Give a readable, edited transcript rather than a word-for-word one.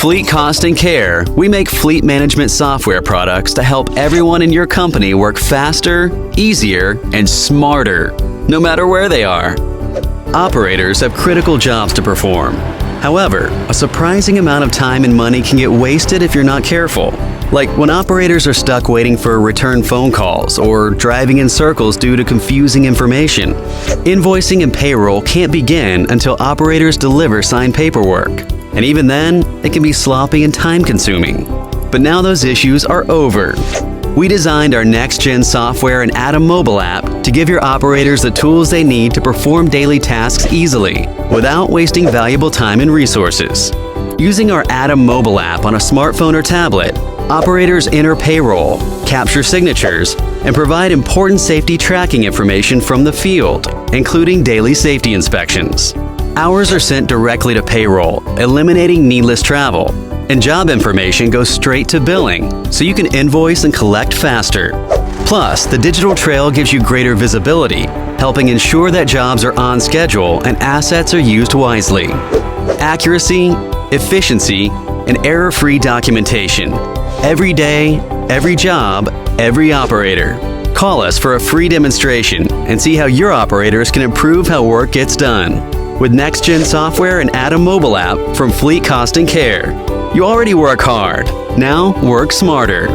Fleet Cost and Care, we make fleet management software products to help everyone in your company work faster, easier, and smarter, no matter where they are. Operators have critical jobs to perform. However, a surprising amount of time and money can get wasted if you're not careful. Like when operators are stuck waiting for return phone calls or driving in circles due to confusing information. Invoicing and payroll can't begin until operators deliver signed paperwork. And even then, it can be sloppy and time-consuming. But now those issues are over. We designed our next-gen software and Atom mobile app to give your operators the tools they need to perform daily tasks easily, without wasting valuable time and resources. Using our Atom mobile app on a smartphone or tablet, operators enter payroll, capture signatures, and provide important safety tracking information from the field, including daily safety inspections. Hours are sent directly to payroll, eliminating needless travel, and job information goes straight to billing, so you can invoice and collect faster. Plus, the digital trail gives you greater visibility, helping ensure that jobs are on schedule and assets are used wisely. Accuracy, efficiency, and error-free documentation. Every day, every job, every operator. Call us for a free demonstration and see how your operators can improve how work gets done. With next-gen software and Atom mobile app from Fleet Cost and Care. You already work hard. Now work smarter.